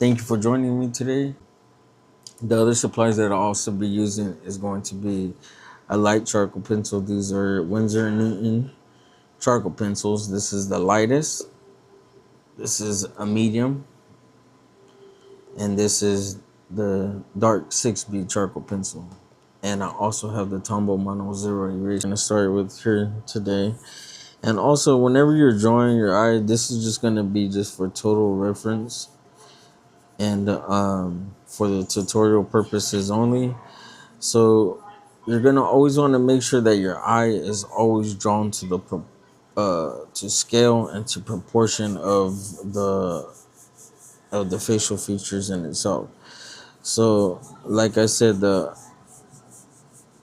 Thank you for joining me today. The other supplies that I'll also be using is going to be a light charcoal pencil. These are Winsor & Newton charcoal pencils. This is the lightest. This is a medium. And this is the dark 6B charcoal pencil. And I also have the Tombow Mono Zero eraser. I'm going to start with here today. And also, whenever you're drawing your eye, this is just going to be just for total reference and for the tutorial purposes only. So you're gonna always want to make sure that your eye is always drawn to the to scale and to proportion of the facial features in itself. So, like I said, the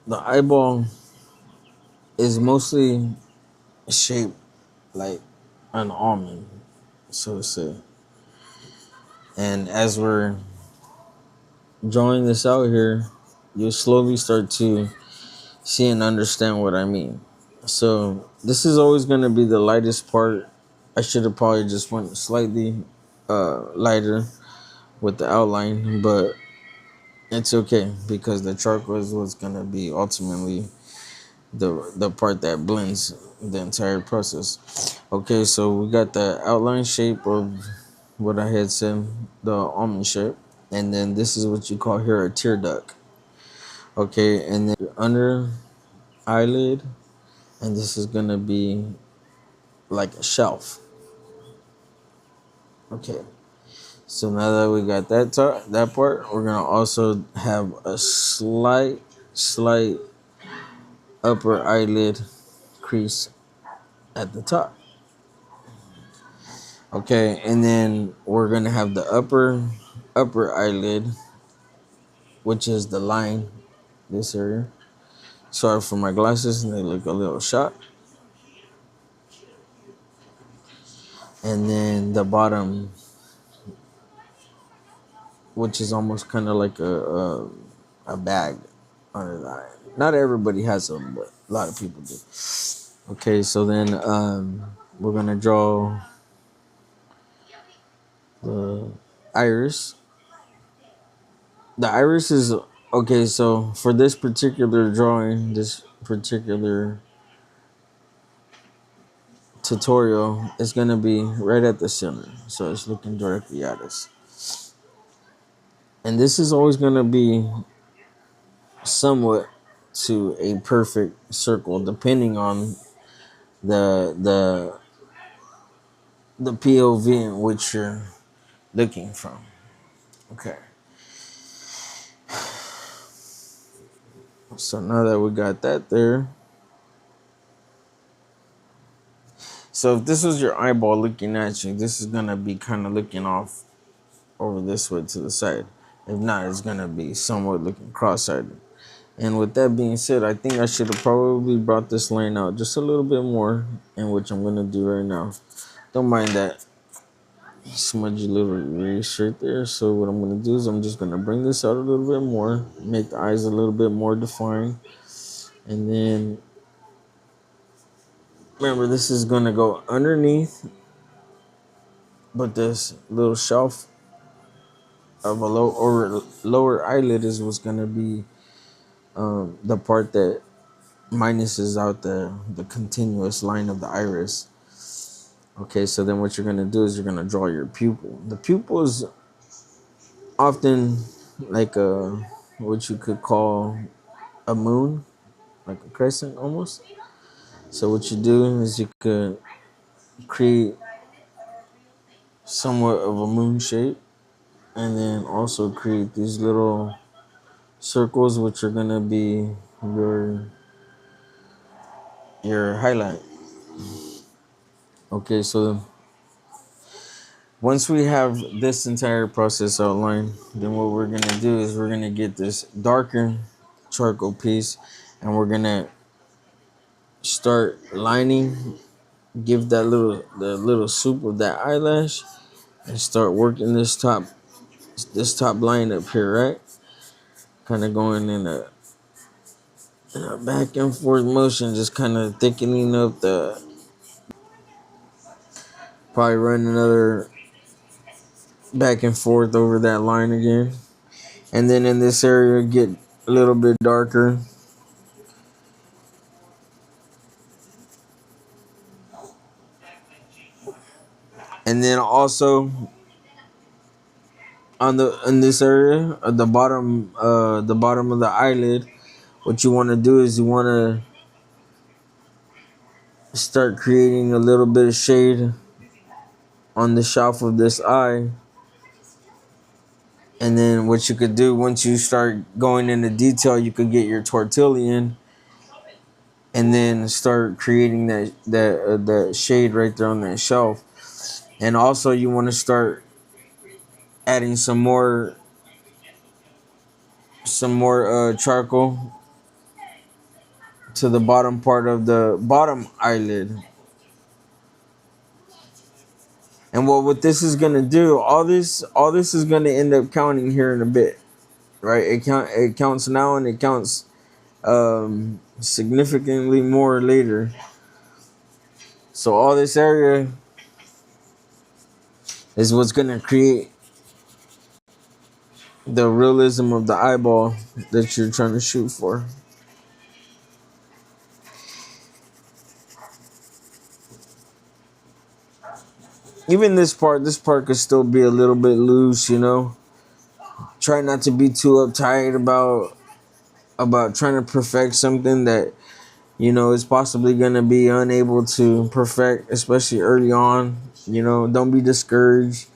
eyeball is mostly shaped like an almond, so to say. And as we're drawing this out here, you'll slowly start to see and understand what I mean. So this is always going to be the lightest part. I should have probably just went slightly lighter with the outline, but it's okay because the charcoal is what's going to be ultimately the part that blends the entire process. Okay, so we got the outline shape of what I had said, the almond shape, and then this is what you call here a tear duct. Okay, and then your under eyelid, and this is gonna be like a shelf. Okay, so now that we got that part, we're gonna also have a slight upper eyelid crease at the top. Okay, and then we're gonna have the upper eyelid, which is the line, this area. Sorry for my glasses, and they look a little shot. And then the bottom, which is almost kind of like a bag under the eye. Not everybody has them, but a lot of people do. Okay, so then we're gonna draw the iris. The iris is okay. So for this particular drawing, this particular tutorial, it's gonna be right at the center, so it's looking directly at us. And this is always gonna be somewhat to a perfect circle, depending on the the the POV in which you're looking from. Okay. So now that we got that there, so if this was your eyeball looking at you, this is gonna be kind of looking off over this way to the side. If not, it's gonna be somewhat looking cross-eyed. And with that being said, I think I should have probably brought this line out just a little bit more, in which I'm gonna do right now. Don't mind that smudgy little erase right there. So what I'm gonna do is I'm just gonna bring this out a little bit more, make the eyes a little bit more defined, and then remember this is gonna go underneath, but this little shelf of a lower eyelid is what's gonna be the part that minuses out the continuous line of the iris. Okay, so then what you're gonna do is you're gonna draw your pupil. The pupil is often like what you could call a moon, like a crescent almost. So what you do is you could create somewhat of a moon shape, and then also create these little circles, which are gonna be your highlight. Okay, so once we have this entire process outlined, then what we're gonna do is we're gonna get this darker charcoal piece, and we're gonna start lining, give the little swoop of that eyelash, and start working this top line up here, right? Kind of going in a back and forth motion, just kind of thickening up probably run another back and forth over that line again. And then in this area, get a little bit darker. And then also on the in this area, at the bottom of the eyelid, what you want to do is you want to start creating a little bit of shade on the shelf of this eye. And then what you could do once you start going into detail, you could get your tortillon and then start creating that shade right there on that shelf. And also you want to start adding some more charcoal to the bottom part of the bottom eyelid. And what this is gonna do, all this is gonna end up counting here in a bit, right? It counts now and it counts significantly more later. So all this area is what's gonna create the realism of the eyeball that you're trying to shoot for. Even this part could still be a little bit loose, you know. Try not to be too uptight about trying to perfect something that is possibly gonna be unable to perfect, especially early on. Don't be discouraged.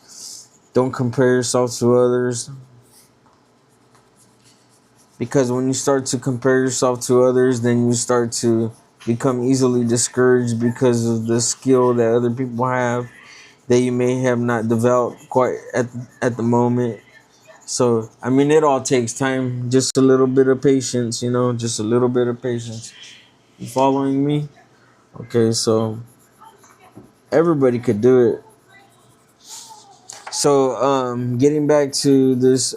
Don't compare yourself to others, because when you start to compare yourself to others, then you start to become easily discouraged because of the skill that other people have that you may have not developed quite at the moment. So, I mean, it all takes time, just a little bit of patience, just a little bit of patience. You following me? Okay, so everybody could do it. So, getting back to this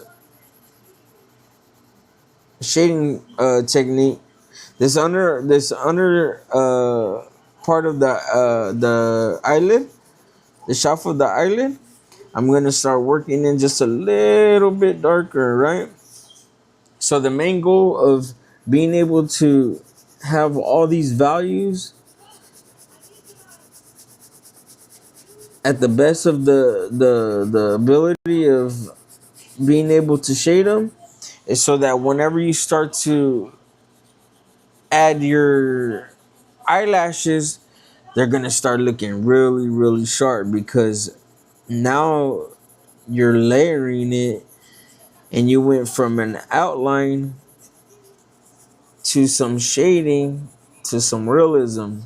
shading technique, this under part of the eyelid, the shaft of the eyelid, I'm gonna start working in just a little bit darker, right? So the main goal of being able to have all these values at the best of the ability of being able to shade them is so that whenever you start to add your eyelashes, they're gonna start looking really, really sharp, because now you're layering it and you went from an outline to some shading to some realism,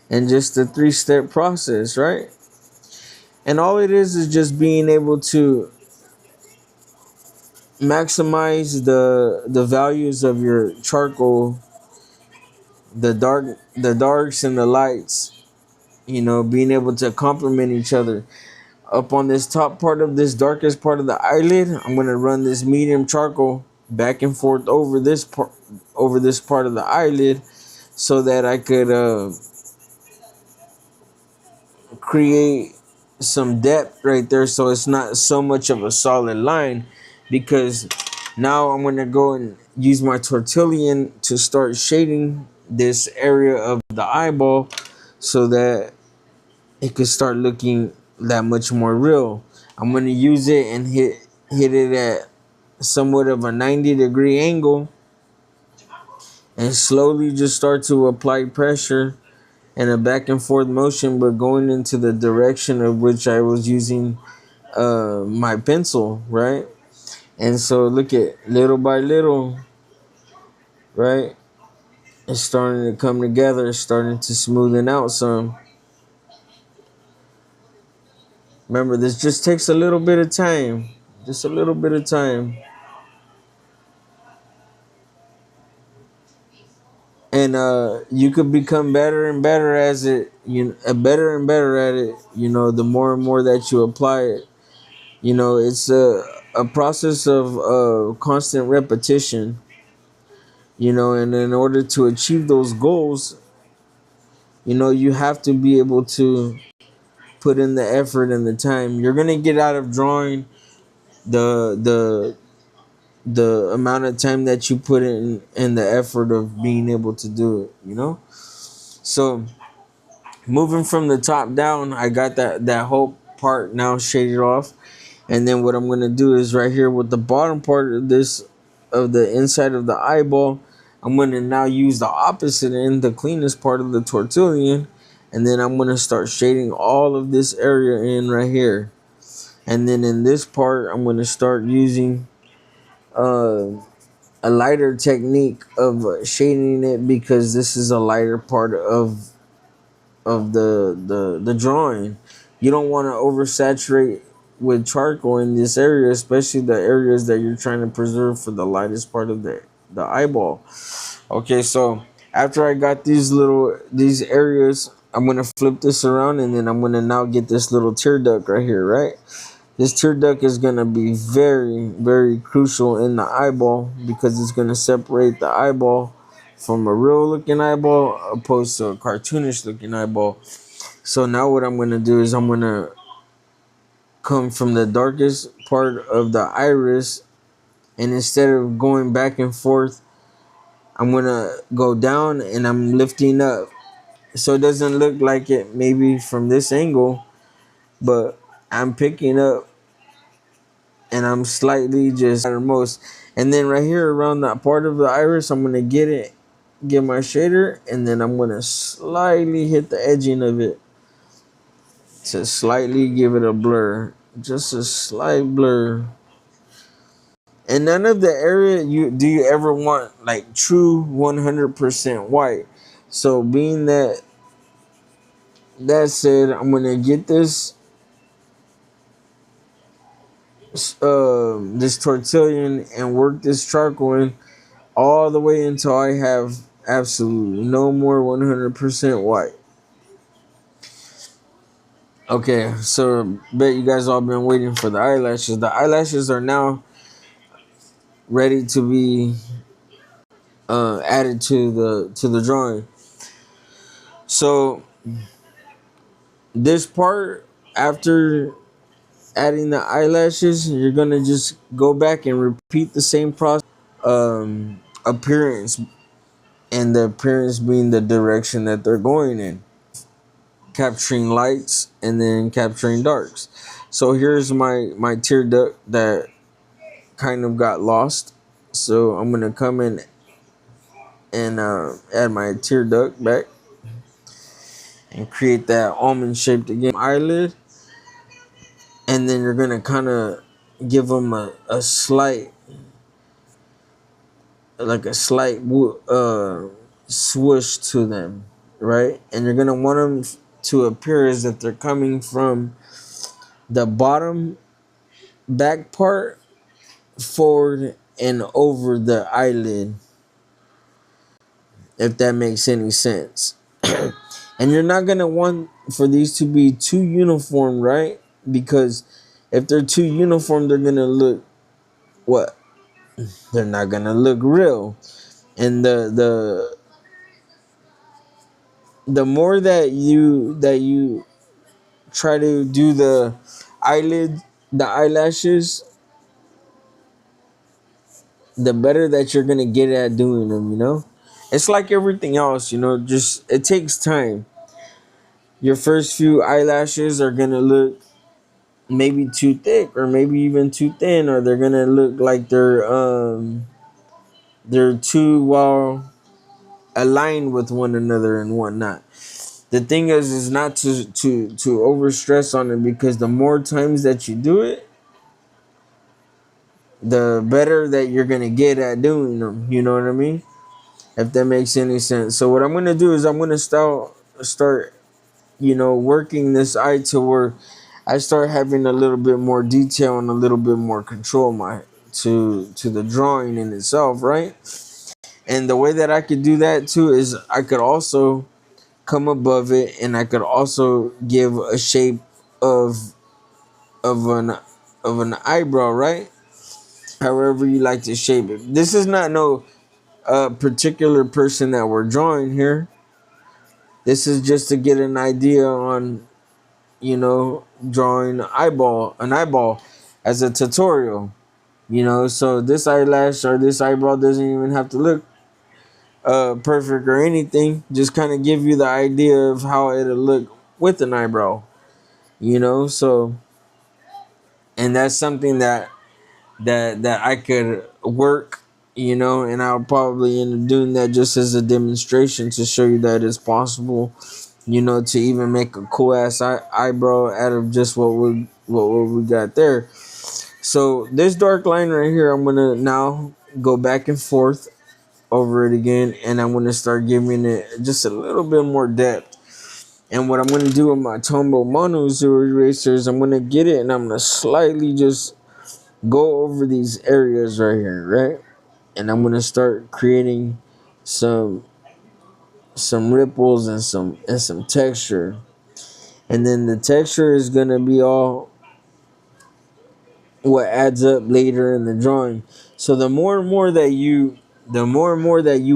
and just a three-step process, right? And all it is just being able to maximize the values of your charcoal, the darks and the lights, being able to complement each other. Up on this top part of this darkest part of the eyelid, I'm going to run this medium charcoal back and forth over this part of the eyelid, so that I could create some depth right there, so it's not so much of a solid line. Because now I'm going to go and use my tortillon to start shading this area of the eyeball, so that it could start looking that much more real. I'm going to use it and hit it at somewhat of a 90-degree angle, and slowly just start to apply pressure in a back and forth motion, but going into the direction of which I was using my pencil, right? And so look at, little by little, right? It's starting to come together, it's starting to smoothen out some. Remember, this just takes a little bit of time. Just a little bit of time. And you could become better and better as it, better and better at it, the more and more that you apply it. It's a process of constant repetition, and in order to achieve those goals, you have to be able to put in the effort and the time. You're gonna get out of drawing the the the amount of time that you put in and the effort of being able to do it, you know. So moving from the top down, I got that whole part now shaded off. And then what I'm gonna do is right here with the bottom part of this, of the inside of the eyeball, I'm gonna now use the opposite end, the cleanest part of the tortillon, and then I'm gonna start shading all of this area in right here. And then in this part, I'm gonna start using uh, a lighter technique of shading it, because this is a lighter part of the drawing. You don't want to oversaturate with charcoal in this area, especially the areas that you're trying to preserve for the lightest part of the eyeball. Okay, so after I got these areas, I'm gonna flip this around, and then I'm gonna now get this little tear duct right here, right? This tear duct is gonna be very, very crucial in the eyeball, because it's gonna separate the eyeball from a real looking eyeball opposed to a cartoonish looking eyeball. So now what I'm gonna do is I'm gonna come from the darkest part of the iris, and instead of going back and forth, I'm gonna go down and I'm lifting up. So it doesn't look like it maybe from this angle, but I'm picking up and I'm slightly just most. And then right here around that part of the iris, I'm gonna get my shader, and then I'm gonna slightly hit the edging of it to slightly give it a blur, just a slight blur. And none of the area you ever want like true 100% white. So being that said, I'm gonna get this tortillon and work this charcoal in all the way until I have absolutely no more 100% white. Okay, so bet you guys all been waiting for the eyelashes. The eyelashes are now ready to be added to the drawing. So this part, after adding the eyelashes, you're gonna just go back and repeat the same process. Appearance, and the appearance being the direction that they're going in, capturing lights and then capturing darks. So here's my tear duct that kind of got lost. So I'm gonna come in and add my tear duct back and create that almond shaped again eyelid, and then you're gonna kind of give them a slight, like a slight swoosh to them, right? And you're gonna want them to appear as if they're coming from the bottom back part forward and over the eyelid, if that makes any sense. And you're not gonna want for these to be too uniform, right? Because if they're too uniform, they're gonna look what? They're not gonna look real. And the more that you try to do the eyelashes, the better that you're gonna get at doing them, you know. It's like everything else, you know, just it takes time. Your first few eyelashes are gonna look maybe too thick or maybe even too thin, or they're gonna look like they're too well aligned with one another and whatnot. The thing is not to over stress on it, because the more times that you do it, the better that you're gonna get at doing them. You know what I mean? If that makes any sense. So what I'm gonna do is I'm gonna start working this eye to where I start having a little bit more detail and a little bit more control to the drawing in itself, right? And the way that I could do that too is I could also come above it, and I could also give a shape of of an of an eyebrow, right? However you like to shape it. This is not no particular person that we're drawing here. This is just to get an idea on drawing an eyeball as a tutorial. So this eyelash or this eyebrow doesn't even have to look perfect or anything. Just kind of give you the idea of how it'll look with an eyebrow. So, and that's something that I could work. And I'll probably end up doing that just as a demonstration to show you that it's possible. To even make a cool ass eyebrow out of just what we got there. So this dark line right here, I'm gonna now go back and forth over it again, and I'm gonna start giving it just a little bit more depth. And what I'm gonna do with my Tombow Mono Zero Eraser is I'm gonna get it and I'm gonna slightly just go over these areas right here, right? And I'm gonna start creating some ripples and some texture. And then the texture is gonna be all what adds up later in the drawing. So the more and more that you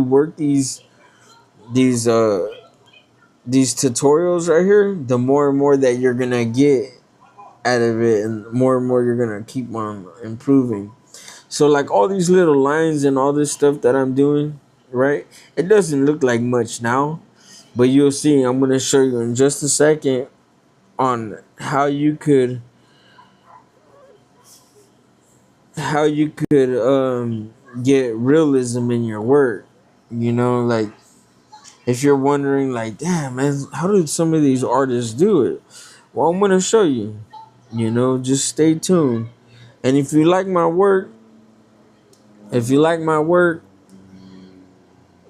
work these uh these tutorials right here, the more and more that you're gonna get out of it, and more you're gonna keep on improving. So like all these little lines and all this stuff that I'm doing, right? It doesn't look like much now, but you'll see. I'm gonna show you in just a second on how you could get realism in your work. Like if you're wondering, like, damn man, how did some of these artists do it? Well, I'm gonna show you. Just stay tuned. And if you like my work,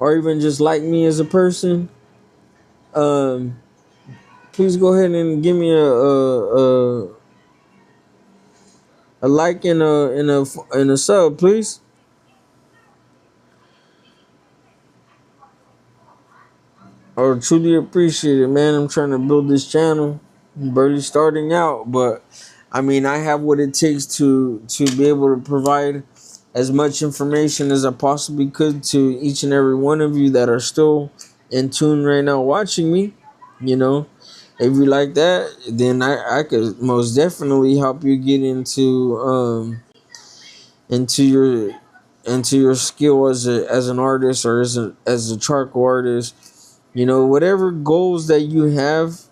or even just like me as a person, um, please go ahead and give me a like and a sub, please. I would truly appreciate it, man. I'm trying to build this channel. I'm barely starting out, but I mean, I have what it takes to be able to provide as much information as I possibly could to each and every one of you that are still in tune right now watching me. You know, if you like that, then I could most definitely help you get into your skill as an artist, or as a charcoal artist. Whatever goals that you have,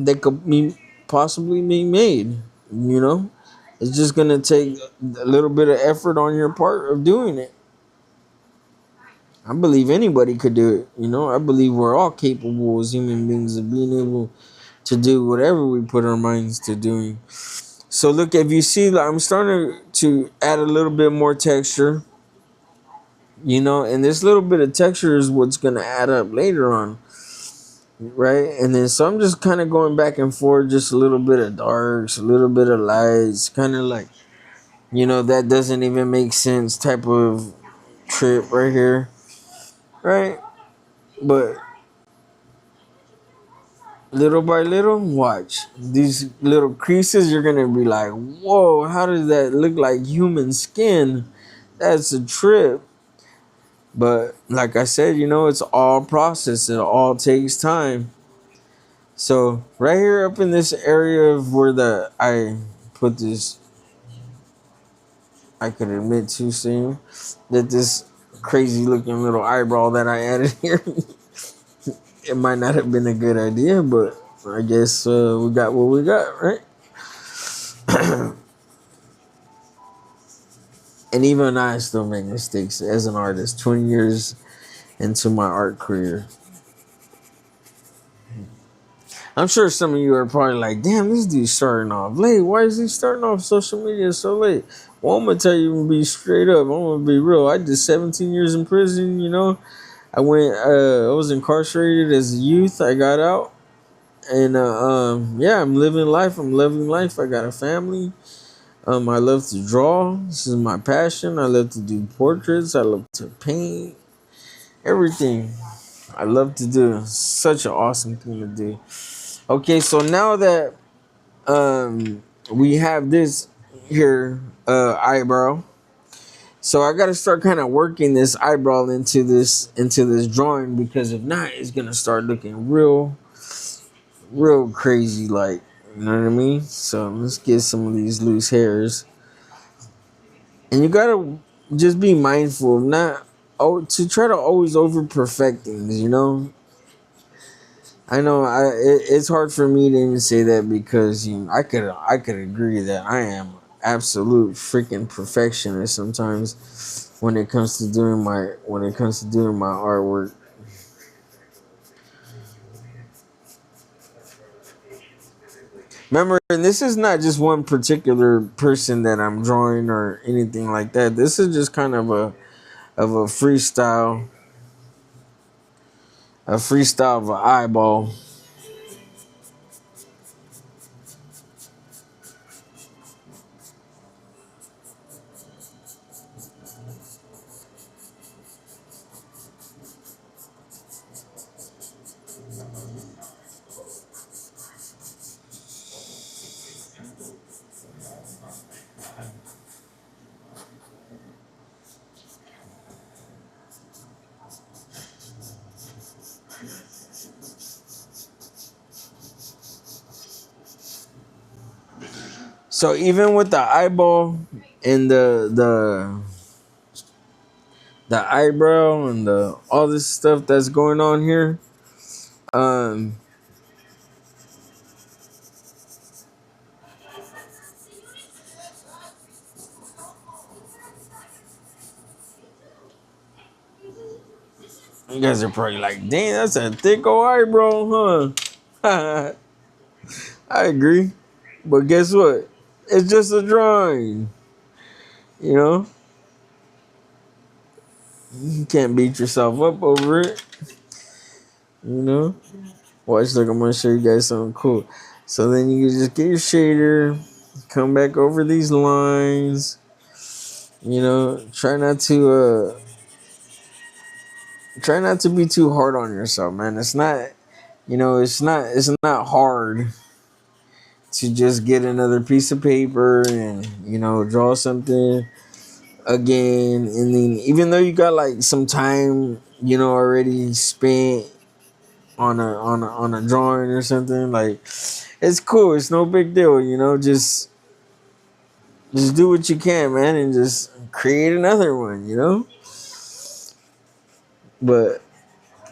that could possibly be made. It's just gonna take a little bit of effort on your part of doing it. I believe anybody could do it. I believe we're all capable as human beings of being able to do whatever we put our minds to doing. So look, if you see, I'm starting to add a little bit more texture. And this little bit of texture is what's gonna add up later on, right? And then so I'm just kind of going back and forth, just a little bit of darks, a little bit of lights, kind of like, that doesn't even make sense type of trip right here, right? But little by little, watch these little creases. You're gonna be like, whoa, how does that look like human skin? That's a trip. But like I said, it's all process. It all takes time. So right here up in this area of where I put this, I could admit to seeing that this crazy looking little eyebrow that I added here, it might not have been a good idea, but I guess we got what we got, right? And even I still make mistakes as an artist 20 years into my art career. I'm sure some of you are probably like, damn, this dude's starting off late. Why is he starting off social media so late? Well, I'm going to tell you and be straight up. I'm going to be real. I did 17 years in prison, I was incarcerated as a youth. I got out. And, yeah, I'm living life. I'm loving life. I got a family. I love to draw. This is my passion. I love to do portraits. I love to paint. Everything I love to do. Such an awesome thing to do. Okay, so now that we have this here eyebrow, so I gotta start kind of working this eyebrow into this drawing, because if not, it's gonna start looking real real crazy, like, you know what I mean? So let's get some of these loose hairs. And you gotta just be mindful of not, oh, to try to always over perfect things, you know? I know it's hard for me to even say that because I could agree that I am absolute freaking perfectionist sometimes when it comes to doing my artwork. Remember, and this is not just one particular person that I'm drawing or anything like that. This is just kind of a freestyle of an eyeball. So even with the eyeball and the eyebrow and the all this stuff that's going on here, um, you guys are probably like, "Dang, that's a thick old eyebrow, huh?" I agree, but guess what? It's just a drawing. You know, you can't beat yourself up over it. You know. Watch, look, I'm gonna show you guys something cool. So then you can just get your shader, come back over these lines. You know, try not to be too hard on yourself, man. It's not, it's not hard to just get another piece of paper and draw something again, and then even though you got like some time, already spent on a drawing or something, like it's cool. It's no big deal, just do what you can, man, and just create another one. But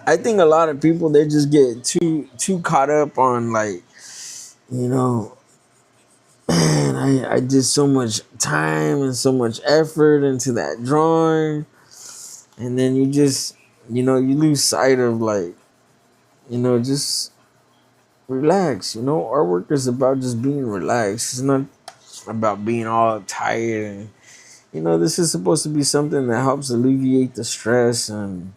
I think a lot of people, they just get too caught up on, like, you know, man, I did so much time and so much effort into that drawing, and then you just you lose sight of, like, just relax. Artwork is about just being relaxed. It's not about being all tired. And this is supposed to be something that helps alleviate the stress and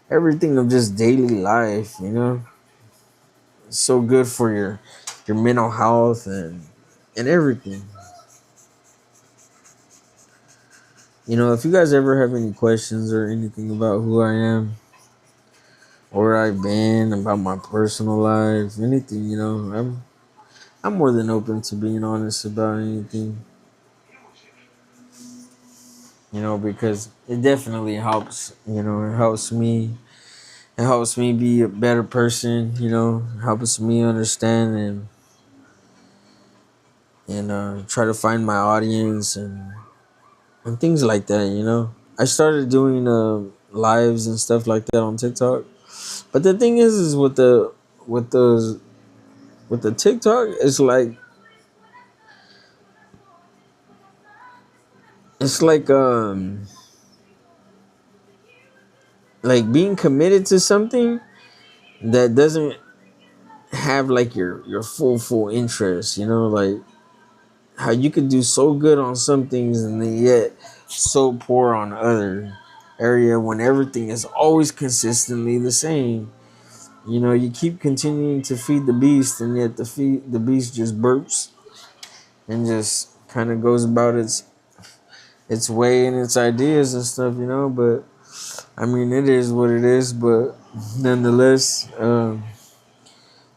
everything of just daily life. It's so good for your mental health and everything. If you guys ever have any questions or anything about who I am, or where I've been, about my personal life, anything, I'm more than open to being honest about anything. Because it definitely helps. It helps me be a better person. Helps me understand and try to find my audience and things like that. I started doing lives and stuff like that on TikTok. But the thing is with with those with the TikTok, it's like being committed to something that doesn't have like your full interest. Like how you could do so good on some things and then yet so poor on other area when everything is always consistently the same. You keep continuing to feed the beast, and yet the beast just burps and just kind of goes about its way and its ideas and stuff. But I mean, it is what it is. But nonetheless, let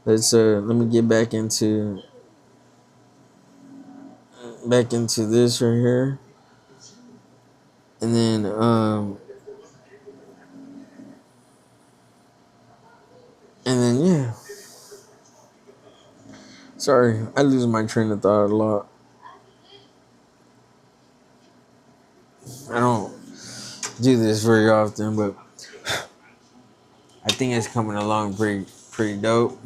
me get back into this right here, and then yeah. Sorry, I lose my train of thought a lot. I don't do this very often, but I think it's coming along pretty dope.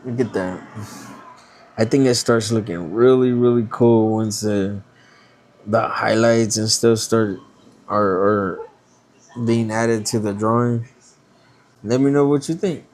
Look at that. I think it starts looking really cool once the highlights and stuff are being added to the drawing. Let me know what you think.